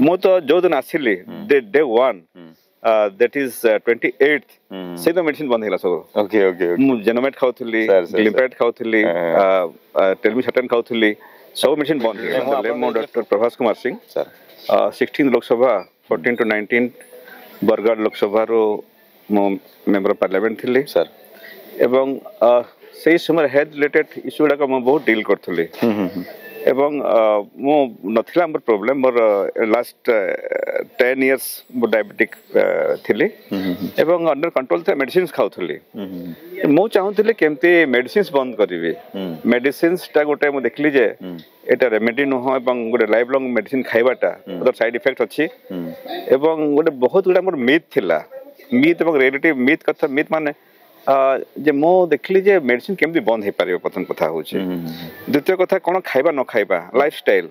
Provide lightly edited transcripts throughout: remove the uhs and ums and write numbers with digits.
मु तो जो दिन आसिली डे 1 that is 28th से तो मेडिसिन बंद हैला सब ओके ओके मु जेनोमेट खाउथली ग्लिम्पेट खाउथली टेलमिसाटन खाउथली सब मेडिसिन बंद है मो doctor Prabhas Kumar Singh sir 16 Lok Sabha 14 to 19 Bargarh Lok Sabha रो मो मेंबर ऑफ पार्लियामेंट थिली सर एवं से समय हेल्थ रिलेटेड इश्यू गुडा मो बहुत डील करथली एवं मो नथिला मोर प्रॉब्लम मोर लास्ट 10 इयर्स मो डायबिटिक थिली एवं अंडर कंट्रोल थे मेडिसिन्स खाउथली मो चाहूथली केमती मेडिसिन्स बंद करिवे मेडिसिन्स ता गोटे मो देखली जे एटा रेमेडी न हो एवं गोटे लाइफ लॉन्ग मेडिसिन खाइबाटा अदर साइड इफेक्ट अछि एवं गोटे बहुत गुडा मोर मिथ थिला मिथ एवं रिलेटिव मिथ कथा मिथ माने जे मो देखली जे मेडिसिन केमती बंद हे पारे प्रथम कथा होची द्वितीय कथा कोन खाइबा न खाइबा लाइफस्टाइल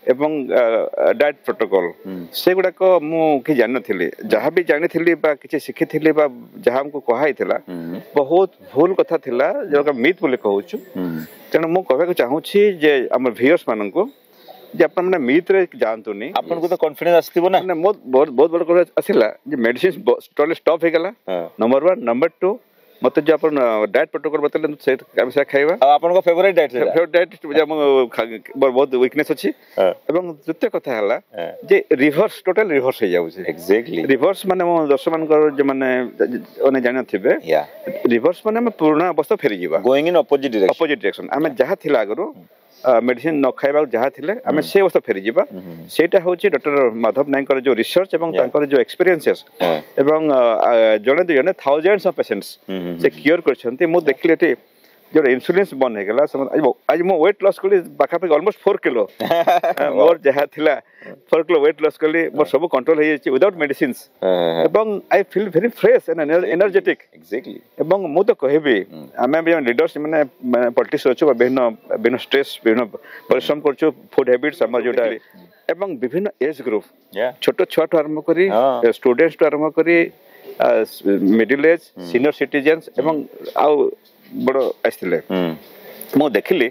एवं डाइट प्रोटोकॉल से गुडा को मु कि जान नथिली जहां भी जानि थिली बा किछि सिखि थिली बा जहां हमको कहाई थिला बहुत भूल कथा थिला जो मिथ बोले कहूछु तेन मु कहबे को चाहू छी जे हमर व्यूअर्स मानन को जे अपन माने मिथ रे जानतो नहीं अपन को तो कॉन्फिडेंस आस्तिबो ना बहुत बहुत बड़ कॉन्फिडेंस आसिला जे मेडिसिन टोटली स्टॉप हे गला नंबर 1 नंबर 2 मत जो अपन डाइट प्रोटोकॉल बतले से हम से खाइबा अपन को फेवरेट डाइट बहुत वीकनेस अछि एवं द्वितीय कथा हला जे रिवर्स टोटल रिवर्स हे जाउ एग्जैक्टली रिवर्स माने मो दर्शक मान कर जे माने ओने जानि थिबे रिवर्स माने हम पूर्ण अवस्था फेरी जीवा गोइंग इन अपोजिट डायरेक्शन हम जहा थिला आगरो मेडिसिन न खाइबा जहा थिले हम से अवस्था फेरी जीवा सेटा होची डॉक्टर माधव नायक जो रिसर्च एवं तांकर जो एक्सपीरियंसेस एवं जने जने थाउजेंड्स ऑफ पेशेंट्स से क्योर करछन्ते मो देखलेटे जो इंसुलिन बन हे गला आज मो वेट लॉस कली बाका पे ऑलमोस्ट 4 किलो मोर जहा थिला 4 किलो वेट लॉस कली मोर सब कंट्रोल हे जाछि विदाउट मेडिसिन्स एवं I feel very fresh and energetic exactly एवं मो तो कहबी हमें भी लीडर्स माने पॉलिटिक्स अछि बिना स्ट्रेस बिना परिश्रम करछु फूड हैबिट्स हमर जोटा एवं विभिन्न एज ग्रुप छोट छोट आरंभ करी स्टूडेंट्स टू आरंभ करी मिडिल एज सीनियर सिटीजन्स एवं आउ बड़ आइले मो देखिली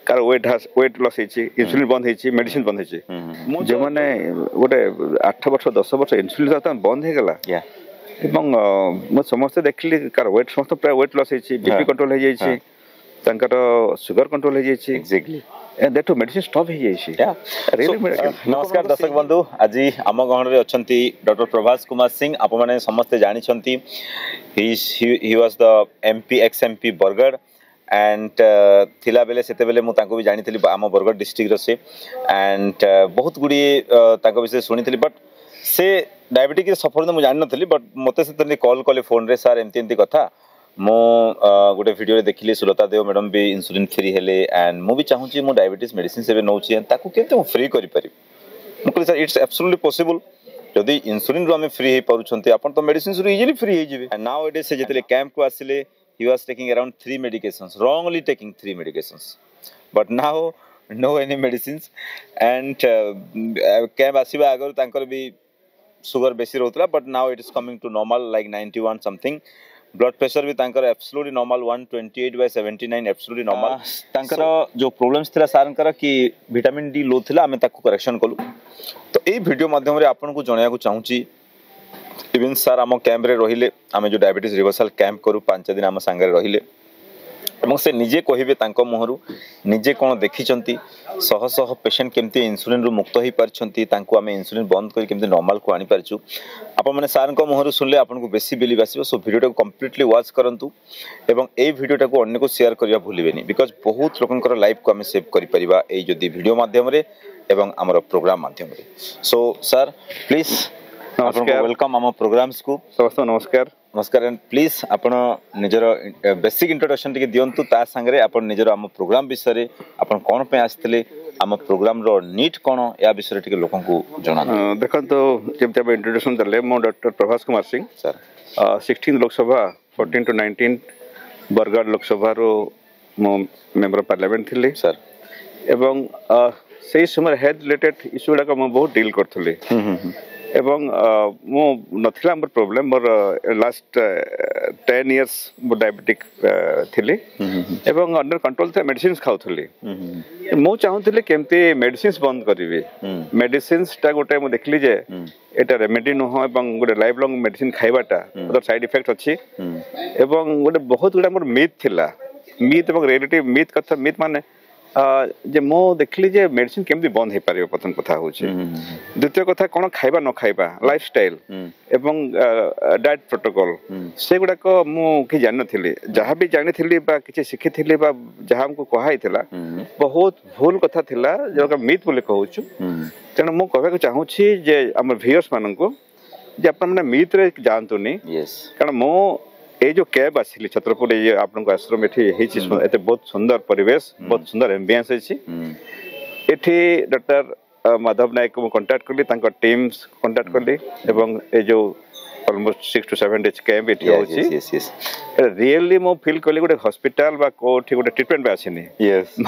कार वेट लॉस हेची इंसुलिन बंद हेची मेडिसिन बंद हेची मो जे माने गोटे 8 वर्ष 10 वर्ष इंसुलिन त बंद हे गला एवं मो समस्त देखिली कार वेट समस्त प्राय वेट लॉस हेची बीपी कंट्रोल हे जाईची तांकर शुगर कंट्रोल हे जाईची exactly and that medicine stop हे जाईची नमस्कार दर्शक बंधु आज आम गहन रे अछंती डॉक्टर प्रभास कुमार सिंह आप माने समस्त जानि छंती he was the MP ex MP Bargarh and थिला बेले सेते बेले मु तांको भी जानि थली आम बरगढ़ डिस्ट्रिक्ट रो से एंड बहुत गुडी तांको विषय सुनि थली बट से डायबिटिक के सफर मु जानि नथली बट मते से तनी कॉल कले फोन रे सर एमती एमती कथा मो गोटे वीडियो रे देखिली सुलता देव मैडम भी इंसुलिन फ्री हेले एंड मु भी चाहू छी मो डायबिटिस मेडिसिन से नौची ताकू केते मु फ्री करि पारि मु कहली सर इट्स एब्सोल्युटली पॉसिबल जदि इंसुलिन रो हमें फ्री हे पारुछंती अपन तो मेडिसिन रो इजीली फ्री हे जिवे एंड नाउ इट इज से जतले कैंप को आसिले he was taking around 3 medications wrongly taking 3 medications but now no any medicines and camp आसीबा अगर तांकर भी शुगर बेसी रहतला but now it is coming to normal like 91 something blood pressure भी तांकर एब्सोल्युटली नॉर्मल 128/79 एब्सोल्युटली नॉर्मल तांकर जो प्रॉब्लम्स थिला सारंकर कि विटामिन डी लो थिला हमें ताकू करेक्शन कलु तो ए वीडियो माध्यम रे आपन को जणया को चाहूची इवन सर हम कैंप रे रहिले हमें जो डायबिटीज रिवर्सल कैंप करू 5 दिन हम संगे रहिले एवं से निजे कहिबे तांको मोहरु निजे कोन देखिचंती सह सह पेशेंट केमती इंसुलिन रु मुक्त होई परछंती तांको हमें इंसुलिन बंद करी केमती नॉर्मल को आनी परछु आपण माने सर को मोहरु सुनले आपन को बेसी बिलीव आसीबो सो वीडियो को कंप्लीटली वॉच करंतु एवं ए वीडियो को अन्य को शेयर करिया भूलिबेनी बिकॉज़ बहुत लोकनकर लाइफ को हमें सेव करि परिबा ए जदी वीडियो माध्यम रे एवं हमर प्रोग्राम माध्यम रे सो सर प्लीज नमस्कार वेलकम आम प्रोग्राम्स को समस्त नमस्कार नमस्कार एंड प्लीज आपण निजर बेसिक इंट्रोडक्शन टिके दियंतु ता संगे आपण निजर आम प्रोग्राम विषय रे आपण कोन पे आस्थिले आम प्रोग्राम रो नीट कोन या विषय टिके लोकन को जणा देखंतो जेमते हम इंट्रोडक्शन दले मो doctor Prabhas Kumar Singh sir 16 Lok Sabha 14 to 19 Bargarh Lok Sabha रो मो मेंबर ऑफ पार्लियामेंट थिले सर एवं से समय हेल्थ रिलेटेड इश्यू गुडा को बहुत डील करथले ଏବଂ ମୁଁ ନଥିଲା ମୋର ପ୍ରୋବ୍ଲେମ ମୋର ଲାଷ୍ଟ 10 years ମୁଁ ଡାଇବେଟିକ ଥିଲି ଏବଂ ଅଣ୍ଡର କଣ୍ଟ୍ରୋଲ ଥିଲା ମେଡିସିନ୍ସ ଖାଉଥିଲି ମୁଁ ଚାହୁଁଥିଲି କେମିତି ମେଡିସିନ୍ସ ବନ୍ଦ କରିବି ମେଡିସିନ୍ସଟା ଗୋଟେ ମୁଁ ଦେଖିଲି ଯେ এটা ରେମେଡି ନୁହଁ ଏବଂ ଗୋଟେ ଲାଇଫ ଲଙ୍ଗ ମେଡିସିନ ଖାଇବାଟା ତାର ସାଇଡ୍ ଇଫେକ୍ଟ ଅଛି ଏବଂ ଗୋଟେ ବହୁତ ଗୁଡ଼ା ମୋର ମିଥ୍ ଥିଲା ମିଥ୍ ଏବଂ ରିଆଲିଟି ମିଥ୍ କଥା ମିଥ୍ ମାନେ ଯେ ମୁଁ ଦେଖିଲି ଯେ ମେଡିସିନ କେମିତି ବନ୍ଦ ହେଇପାରିବ ପ୍ରଥମ କଥା ହଉଛି ଦ୍ୱିତୀୟ କଥା କ'ଣ ଖାଇବା ନ ଖାଇବା ଲାଇଫଷ୍ଟାଇଲ ଏବଂ ଡାଏଟ୍ ପ୍ରୋଟୋକଲ ସେଗୁଡ଼ାକ ମୁଁ କିଛି ଜାଣିନଥିଲି ଯାହା ବି ଜାଣିଥିଲି ବା କିଛି ଶିଖିଥିଲି ବା ଯାହା ଆମକୁ କୁହାହେଇଥିଲା ବହୁତ ଭୁଲ କଥା ଥିଲା ଯେଉଁଟା ମିଥ୍ ବୋଲି କହୁଛୁ ତେଣୁ ମୁଁ କହିବାକୁ ଚାହୁଁଛି ଯେ ଆମର ଭିୟର୍ସ ମାନଙ୍କୁ ଯେ ଆପଣମାନେ ମିଥ୍ରେ ଯାଆନ୍ତୁନି କାରଣ ମୁଁ এই যে ক্যাব আসলি ছত্রপুর এই আপনার আশ্রম এটি হয়েছি এতে বহুত সুন্দর পরিবেশ বহুত সুন্দর এম্বিয়েন্স আছে এটি ডক্টর মাধব নায়ক মু কন্টাক্ট কলি তাঙ্ক টিমস কন্টাক্ট কলি এবং এই যে অলমোস্ট 6 to 7 days ক্যাম্প এটি হচ্ছে রিয়েলি মু ফিল কলি গোটে হসপিটাল বা কোठी গোটে ট্রিটমেন্ট বা আসেনি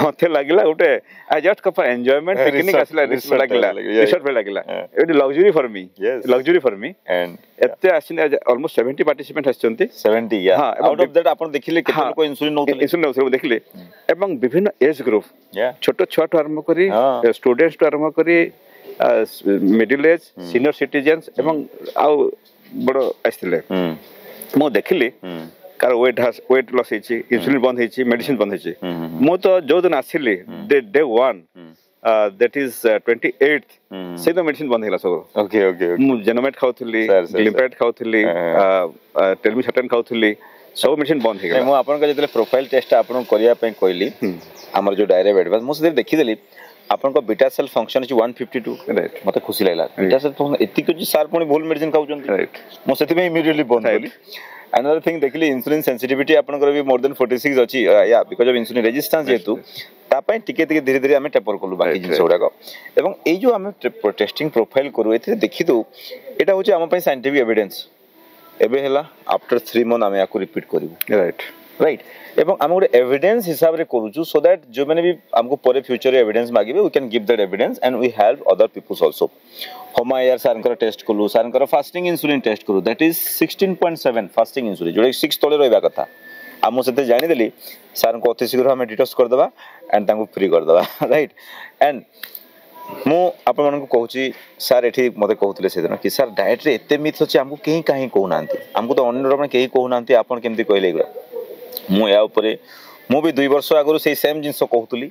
মতে লাগিলা গোটে I just come for enjoyment picnic আসলা রিসর্ট লাগিলা রিসর্ট पे লাগিলা এটি লক্সারি ফর মি এন্ড এতে আসিনি অলমোস্ট 70 পার্টিসিপেন্ট আসছন্তি 70 ইয়া আউট অফ দ্যাট আপন দেখিলে কেতে লোক ইনসুলিন নউতলে দেখিলে এবং বিভিন্ন এজ গ্রুপ ছোট ছোট আরম্ভ করি স্টুডেন্টস টু আরম্ভ করি মিডল এজ সিনিয়র সিটিজেন্স এবং আউ বড় আসলে ମୁଁ ଦେଖିଲି କାର ୱେଟ୍ ଲସ୍ ହେଇଛି ଇନ୍ସୁଲିନ୍ ବନ୍ଦ ହେଇଛି ମେଡିସିନ ବନ୍ଦ ହେଇଛି ମୁଁ ତ ଯୋଉଦିନ ଆସିଲି ଡେ 1 that is 28th ସେଇଦିନ ମେଡିସିନ ବନ୍ଦ ହେଇଗଲା ସବୁ ମୁଁ ଜେନୋମେଟ୍ ଖାଉଥିଲି ଗ୍ଲିମ୍ପେଟ୍ ଖାଉଥିଲି ଟେଲମିସାଟନ୍ ଖାଉଥିଲି ସବୁ ମେଡିସିନ ବନ୍ଦ ହେଇଗଲା ମୁଁ ଆପଣଙ୍କ ଯେତେବେଳେ ପ୍ରୋଫାଇଲ ଟେଷ୍ଟଟା ଆପଣଙ୍କୁ କରିବା ପାଇଁ କହିଲି ଆମର ଯୋଉ ଡାଇରେକ୍ଟ ଆଡଭାନ୍ସ ମୁଁ ସେଥିରେ ଦେଖିଦେଲି ଆପଣଙ୍କ ବିଟା ସେଲ୍ ଫଙ୍କସନ୍ ଅଛି 152 ରାଇଟ୍ ମତେ ଖୁସି ଲାଗିଲା ବିଟା ସେଲ୍ ଫଙ୍କସନ୍ ଏତିକି ଅଛି ସାର୍ ପୁଣି ଭୁଲ ମେଡିସିନ ଖାଉଛନ୍ତି ରାଇଟ୍ ମୁଁ ସେଥିପାଇଁ ଇମିଡିଏଟଲି ବନ୍ଦ କଲି another thing ଦେଖିଲି ଇନ୍ସୁଲିନ୍ ସେନ୍ସିଟିଭିଟି ଆପଣଙ୍କର ବି more than 46 ଅଛି ୟା ବିକଜ ଅଫ ଇନ୍ସୁଲିନ୍ ରେଜିଷ୍ଟାନ୍ସ ଯେହେତୁ ତା ପାଇଁ ଟିକେ ଧୀରେ ଧୀରେ ଆମେ ଟେପର କଲୁ ବାକି ଜିନିଷ ଗୁଡାକ ଏବଂ ଏଇ ଯୋଉ ଆମେ ଟେଷ୍ଟିଂ ପ୍ରୋଫାଇଲ କରୁ ଏଥିରେ ଦେଖିଦଉ ଏଇଟା ହଉଛି ଆମ ପାଇଁ ସାଇଣ୍ଟିଫିକ ଏଭିଡେନ୍ସ ଏବେ ହେଲା ଆଫ୍ଟର 3 months ଆମେ ୟାକୁ ରିପିଟ୍ କରିବୁ ରାଇଟ୍ এবং আমি গোটে এভিডেন্স হিসাবে করুছু সো দ্যাট যে মানে বি আমকো পরে ফিউচারে এভিডেন্স মাগিবে we can give that evidence and we help other peoples also HOMA IR সারଙ୍କର টেস্ট কলু সারଙ୍କର ফাস্টিং ইনসুলিন টেস্ট কলু দ্যাট ইজ 16.7 ফাস্টিং ইনসুলিন যোডে 6 তলে রইবা কথা আমু সেতে জানি দেলি সারଙ୍କୁ অতি শীঘ্র আমি ডিটক্স कर দেবা এন্ড তাଙ୍କୁ ফ্রি कर দেবা রাইট এন্ড ମୁଁ ଆପଣମାନଙ୍କୁ କହୁଛି ସାର୍ ଏଠି ମୋତେ କହୁଥିଲେ ସେଦିନ କି ସାର୍ ଡାଏଟ୍ରେ ଏତେ ମିଥ୍ ଅଛି ଆମକୁ କେହି କାହିଁ କହୁନାହାନ୍ତି ଆମକୁ ତ ଅନ୍ୟ କେହି କହୁନାହାନ୍ତି ଆପଣ କେମିତି କହିଲେ ଏଗୁଡ଼ା ମୁଁ ୟା ଉପରେ ମୁଁ ବି 2 ବର୍ଷ ଆଗରୁ ସେଇ ସେମ୍ ଜିନିଷ କହୁଥିଲି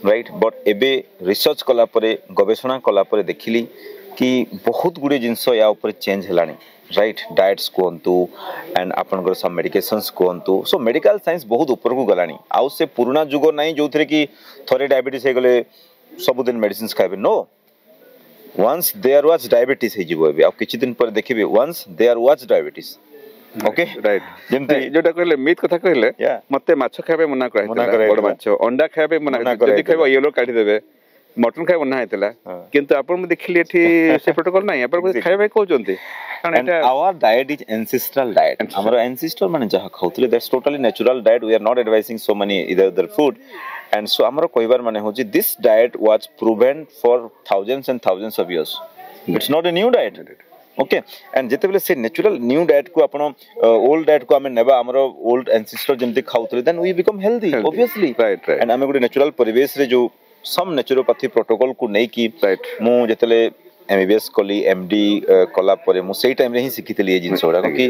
ରାଇଟ୍ ବଟ୍ ଏବେ ରିସର୍ଚ୍ଚ କଲା ପରେ ଗବେଷଣା କଲା ପରେ ଦେଖିଲି କି ବହୁତ ଗୁଡ଼ିଏ ଜିନିଷ ୟା ଉପରେ ଚେଞ୍ଜ ହେଲାଣି ରାଇଟ୍ ଡାଏଟ୍ସ କୁହନ୍ତୁ ଆଣ୍ଡ ଆପଣଙ୍କର ସବ୍ ମେଡିକେସନ୍ସ କୁହନ୍ତୁ ସୋ ମେଡିକାଲ ସାଇନ୍ସ ବହୁତ ଉପରକୁ ଗଲାଣି ଆଉ ସେ ପୁରୁଣା ଯୁଗ ନାହିଁ ଯେଉଁଥିରେ କି ଥରେ ଡାଇବେଟିସ୍ ହେଇଗଲେ ସବୁଦିନ ମେଡିସିନ୍ସ ଖାଇବେ no once there was diabetes ହେଇଯିବ ଏବେ ଆଉ କିଛି ଦିନ ପରେ ଦେଖିବେ once there was diabetes okay right जेमति जोटा कहले मिथ कथा कहले मते माछ खाबे मना कराइतला बड़ माछ अंडा खाबे मना जदी खाबे येलो काढी देबे मटन खाबे मना हैतला किंतु आपण म देखिले एठी से प्रोटोकॉल नै आपण खाबे कहउचंती कारण एटा our diet is ancestral diet हमर एंसेस्टर माने जहा खाउतले that's totally natural diet we are not advising so many other food and so हमर कहबार माने होची this diet was proven for thousands and thousands of years it's not a new diet okay and जेतेबेले से natural new diet को आपण old diet को हमें नेबा हमरो ओल्ड एंसेस्टर जेमति खाउतले then we become healthy obviously right and हमें गुड नेचुरल परिवेश रे जो सम नेचुरोपैथी प्रोटोकॉल को नै की राइट मु जेतेले एमबीबीएस कली एमडी कला परे मु सेही टाइम रे ही सिखितली ए जिंस ओडा कि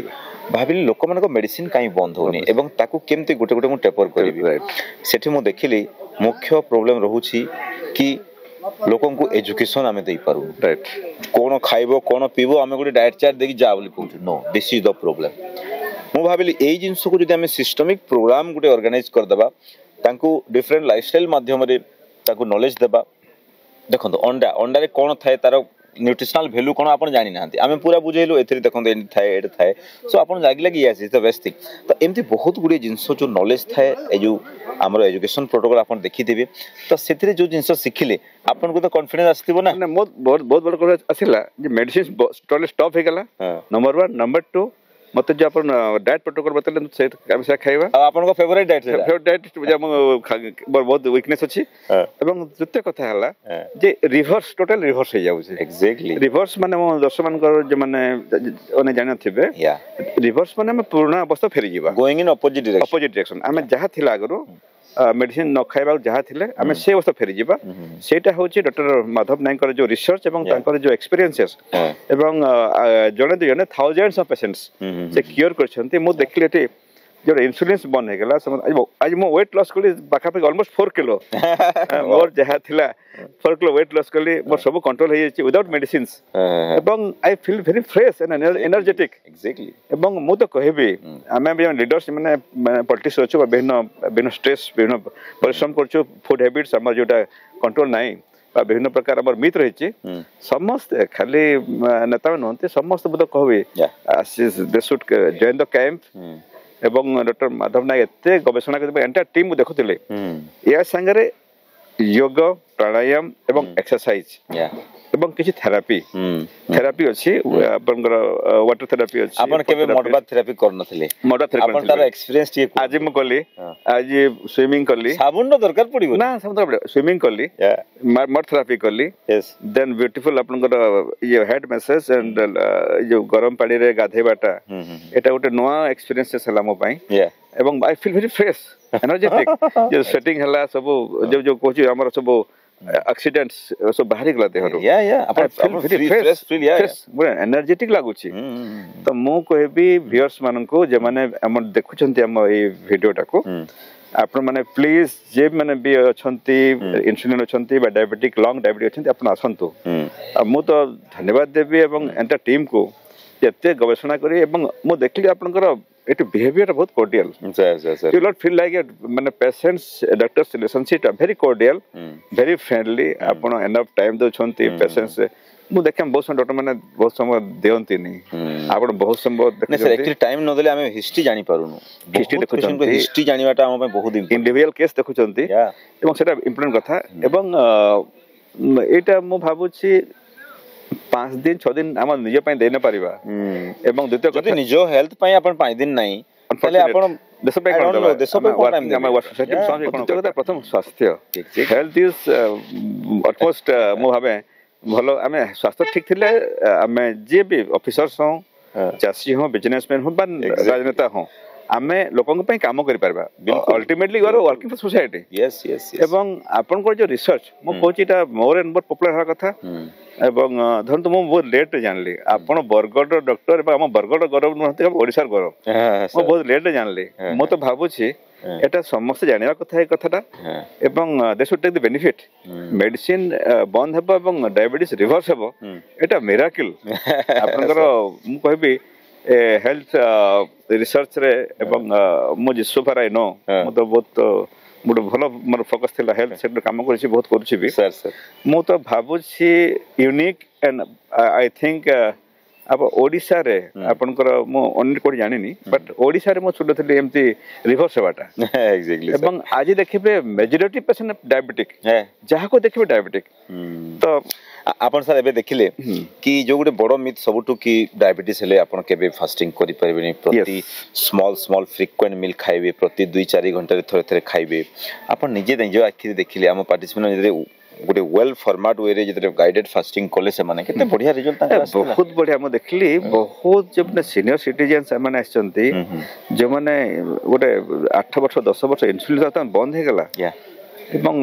भाबिली लोक मन को मेडिसिन काई बंद होनी एवं ताकू केमते गोटे गोटे मु टेपर करबी राइट सेठी मु देखिली मुख्य प्रॉब्लम रहूची कि लोकन को एजुकेशन आमे देई पारु राइट कोन खाइबो कोन पीबो आमे गोटे डाइट चार्ट देखि जा बोली कहू no this is the problem मु भाबिली एई जिंस को जदि आमे सिस्टमिक प्रोग्राम गोटे ऑर्गेनाइज कर दबा तांको डिफरेंट लाइफस्टाइल माध्यम रे ताको नॉलेज देबा देखंतो अंडा रे कोन थाए तार न्यूट्रिशनल वैल्यू कोन आपण जानि नाहंती आमे पूरा बुझेलु एथि देखंतो एंड थाए एड थाए सो आपण लागिला कि yes is the best thing तो एमती बहुत गुडी जिंस जो नॉलेज थाए ए जो हमरो एजुकेशन प्रोटोकॉल आपण देखि देबे तो सेथिरे जो जिंस सिखिले आपण को तो कॉन्फिडेंस आस्थिबो ना बहुत बहुत बड़ कॉन्फिडेंस आसिला जे मेडिसिन टोटली स्टॉप हे गला नंबर 1 नंबर 2 मते जो अपन डाइट प्रोटोकॉल बतले से हम से खाइबा आपन को फेवरेट डाइट है फेवरेट डाइट जे बहुत वीकनेस अछि एवं द्वितीय कथा हला जे रिवर्स टोटल रिवर्स हो जाउ छै एग्जैक्टली रिवर्स माने मो दर्शक मान कर जे माने ओने जानि थिबे रिवर्स माने हम पुराना अवस्था फेरि जीवा गोइंग इन अपोजिट डायरेक्शन हम जहा थिला आगरो मेडिसिन न खाइबा जहा थिले हम से अवस्था फेरि जीवा सेटा होची डॉक्टर माधव नायक जो रिसर्च एवं तांकर जो एक्सपीरियंसेस एवं जने जने थाउजेंड्स ऑफ पेशेंट्स से क्योर करछन्ती मो देखले जो इंसुलिन बन है गला आज मो वेट लॉस कली बाका पे ऑलमोस्ट 4 किलो मोर जहा थिला 4 किलो वेट लॉस कली मोर सब कंट्रोल हो जाय विदाउट मेडिसिन्स एवं I feel very fresh and energetic exactly एवं मु तो कहबी आमे भी लीडर्स माने पॉलिटिक्स अछि बिना स्ट्रेस बिना परिश्रम करछु फूड हैबिट्स हमर जोटा कंट्रोल नाही विभिन्न प्रकार हमर मित्र रही समस्त खाली नेता नहते समस्त बुद कहबी they should join the camp एवं डॉक्टर माधव नायक एते गवेषणा करबे एंटायर टीम देखुथिले या संगरे योग प्राणायाम एवं एक्सरसाइज एवं किछि थेरापी अछि आपनकर वाटर थेरापी अछि आपन केबे मोडबा थेरापी करनथिले मोडबा थेरापी आपन तार एक्सपीरियंस टी आज म कली आज स्विमिंग कली साबुन नो दरकार पड़िबो ना साबुन दरकार स्विमिंग कली मड थेरापी कली यस देन ब्यूटीफुल आपनकर ये हेड मसाज एंड जो गरम पानी रे गाधेबाटा एटा गोटे नवा एक्सपीरियंस छला मो पई एवं I feel very fresh energetic जो सेटिंग हला सब जो कोची हमर सब एक्सीडेंट्स सब बाहर गला देहरो अपन फ्रेश फील एनर्जेटिक लागु छी तो मु कहबी व्यूअर्स मानन को जे माने हम देखुचंती हम ए वीडियोटा को आपण माने प्लीज जे माने भी अछंती इंसुलिन अछंती बा डायबिटिक लॉन्ग डायबिटिक अछंती आपण आसंतु मु तो धन्यवाद देबी एवं एंटा टीम को एते गवेषणा करी एवं मु देखली आपनकर it behavior बहुत cordial you not feel like माने patients doctors relationship very cordial very friendly आपण enough time दो छंती patients मु देखम बहुत डॉक्टर माने बहुत समय देउंती नहीं आपण बहुत समय देखै सर एक्चुअली टाइम न देले हम हिस्ट्री जानि पारुनु हिस्ट्री देखुछन हिस्ट्री जानिबाटा हम बहुत इंडिविजुअल केस देखुछंती एवं सेटा इंपोर्टेंट कथा एवं एटा मु भाबुछि 5 दिन 6 दिन हम निजे पय देना परिबा एवं द्वितीय कथा निजो हेल्थ पय अपन 5 दिन नाही तले अपन देश पे कोन दबा देश पे कोन टाइम हम वर्क सोसाइटी संगे कोन द्वितीय कथा प्रथम स्वास्थ्य हेल्थ इज ऑलमोस्ट मु भाबे भलो हमें स्वास्थ्य ठीक थिले हमें जे भी ऑफिसर्स हो चासी हो बिजनेसमैन हो बा राजनेता हो आमे लोकन पय काम करि परबा ultimately we are working for society yes yes एवं आपन को जो रिसर्च मो कोचिटा मोर एंड मोर पॉपुलर हा कथा एवं धन तो मो बहुत लेट जानली आपन बरगड डॉक्टर एवं हम बरगड गौरव नहते ओडिसार गौरव मो बहुत लेट जानली मो तो भाबु छी एटा समस्त जानिबा कथा ए कथाटा एवं they should take the benefit medicine बंद हेबो एवं डायबिटीज रिवर्स हेबो एटा मिराकल आपनकर मु कहबी हेल्थ रिसर्च रे एवं मो जिसो फार आई नो मो तो बहुत मोर भलो मोर फोकस थिला हेल्थ सेक्टर काम करछि बहुत करछि भी सर सर मो तो भाबु छी यूनिक एंड आई थिंक अब ओडिसा रे आपनकर मो अन्य कोड जानि नी बट ओडिसा रे मो सुनथले एमती रिवर्स हेबाटा एग्जैक्टली एवं आज देखिबे मेजॉरिटी पेशेंट डायबिटिक जहा को देखिबे डायबिटिक तो आपण सर एबे देखिले कि जो गुटे बड़ मिथ सबटु कि डायबिटीज हेले आपण केबे फास्टिंग करि परबेनी प्रति स्मॉल फ्रीक्वेंट मील खाइबे प्रति 2-4 घंटा रे थोड़े थोड़े खाइबे आपण निजे निजे आखि देखिले हम पार्टिसिपेंट जदे गुटे वेल फॉर्मेट वे रे जदे गाइडेड फास्टिंग कोले से माने केते बढ़िया रिजल्ट ताका बहुत बढ़िया हम देखली बहुत जब सीनियर सिटीजन्स माने आछंती जे माने गुटे 8 वर्ष 10 वर्ष इंसुलिन त बंद हे गला एवं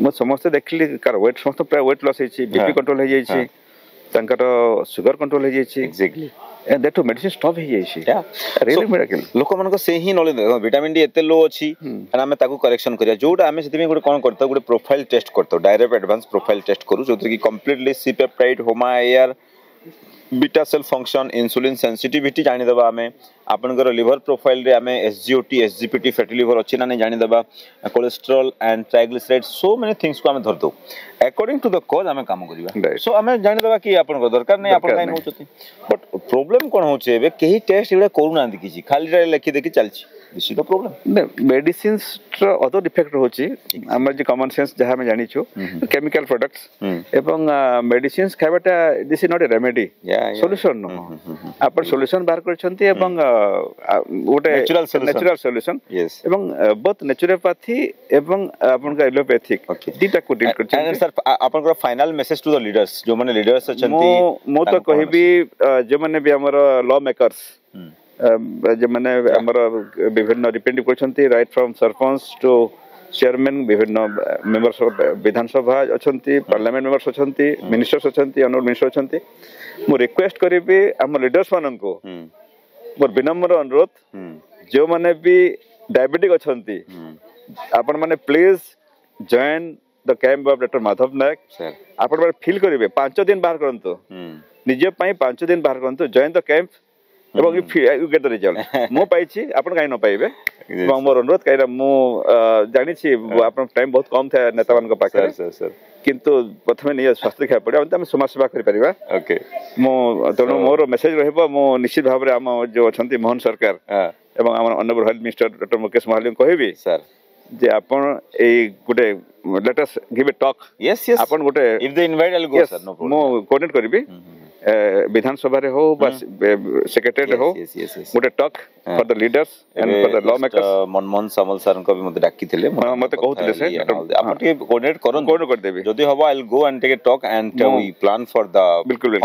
मो समस्त देखली कार वेट समस्त प्राय वेट लॉस हेछि बीपी कंट्रोल हे जाइछि तंकर शुगर कंट्रोल हे जाइछि exactly and that too medicine stop हे जाइछि रियली मिरेकल लोक मन को से ही नॉलेज विटामिन डी एते लो अछि एंड हमें ताकू करेक्शन करिया जोटा हमें सेति में गुटे कोन करतो गुटे प्रोफाइल टेस्ट करतो डायरेक्ट एडवांस प्रोफाइल टेस्ट करू जो कि completely C peptide HOMA AR beta cell function insulin sensitivity जानि दबा हमें आपनकर लिवर प्रोफाइल रे हमें एसजीओटी एसजीपीटी फैटी लिवर अछि ना नै जानि दबा cholesterol and triglycerides so many things को हमें धर दो अकॉर्डिंग टू द कॉज हमें काम करिवा सो हमें जानि दबा कि आपनकर दरकार नै आपन काई नउचती बट प्रॉब्लम कोन होचे बे केही टेस्ट इडा करू नांदी किछि खाली रे लेखि देखि चलछि this is the problem medicines other effect होची हमर जे कॉमन सेंस जहां में जानि छु केमिकल प्रोडक्ट्स एवं मेडिसिन्स खाइबाटा this is not a remedy solution no आपण सॉल्यूशन बाहर करछंती एवं गोटे नेचुरल सॉल्यूशन एवं बोथ नेचुरोपैथी एवं आपण का एलोपैथिक दीटा को डील करछंती सर आपण को final message to the leaders जो माने लीडर्स अछंती मो तो कहिबी जे माने भी हमर लॉ मेकर्स जे माने हमर विभिन्न रिप्रेजेंटेटिव करछंती right from sarpanch to chairman विभिन्न मेंबर्स ऑफ विधानसभा अछंती पार्लियामेंट मेंबर्स अछंती मिनिस्टर्स अछंती ऑनरेबल मिनिस्टर अछंती मो रिक्वेस्ट करिबी हम लीडर्स मानन को मोर विनम्र अनुरोध जो माने भी डायबिटिक अछंती आपण माने please join the camp of doctor Madhav Nayak sir आपण माने फील करिवे 5 दिन बाहर करंतो निजे पई 5 दिन बाहर करंतो जॉइन द कैंप एवं यू गेट द रिजल्ट मो पाइछि आपण काई न पाइबे एवं मोर अनुरोध काईरा मो जानि छी आपण टाइम बहुत कम था नेता मान को पाखे सर सर किंतु प्रथमे निजे स्वास्थ्य खाय पड़े हम समाज सेवा करि परिबा ओके मो तनो मोर मेसेज रहबो मो निश्चित भाबरे हम जो अछंती मोहन सरकार एवं हमर honourable health minister doctor Mukesh Mahalik कहबी सर जे आपण ए गुटे let us give a talk yes yes आपण गुटे if they invite I will go sir no problem मो कोऑर्डिनेट करबी विधानसभा रे हो बस सेक्रेटरी हो गुटे talk for the leaders and for the law makers Manmohan Samal sir को भी मते डाकी थिले मते कहउथिले से आपण के कोऑर्डिनेट करन कोऑर्डिनेट कर देबी जदी हबो I will go and take a talk and we plan for the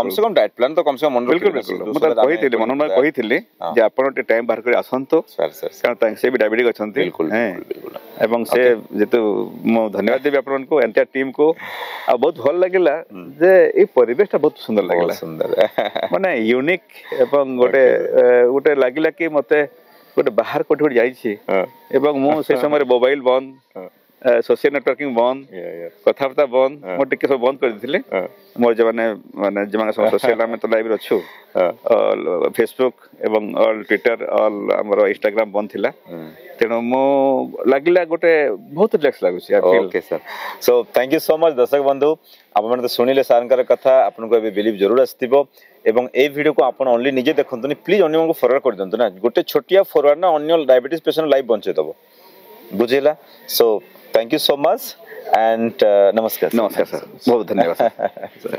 कम से कम डाइट प्लान तो कम से कम बिल्कुल मते कहिथिले मनमोहन कहिथिले जे आपण टे टाइम बाहर कर आसंतो सर सर कारण तां से भी डायबिटिक अछंती बिल्कुल बिल्कुल एवं से जेतु मो धन्यवाद देबी आपण को एंटायर टीम को आ बहुत भल लागिला जे ए परिवेशटा बहुत सुंदर लागिला सुंदर माने यूनिक एवं गोटे गोटे लागिला कि मते गोटे बाहर कोठी गोटे जाई छी एवं मो से समय मोबाइल बंद सोशल नेटवर्किंग बंद कथाबार्ता बंद मो टिके सब बंद कर दिथिले मोर जे माने जे माने सोशल में तो लाइव रे अछु फेसबुक एवं ऑल ट्विटर ऑल हमर इंस्टाग्राम बंद थिला तेनो मो लागिला गोटे बहुत रिलैक्स लागु छी okay sir so thank you so much दर्शक बंधु आप मन तो सुनिले सारंकर कथा आपन को ए बिलीव जरूर आस्तिबो एवं ए वीडियो को आपन ओनली निजे देखंतुनी प्लीज अन्य को फॉरवर्ड कर दंतु ना गोटे छोटिया फॉरवर्ड ना अन्य डायबिटीज पेशेंट लाइफ बंचे दबो बुझेला so thank you so much and नमस्कार सर बहुत धन्यवाद सर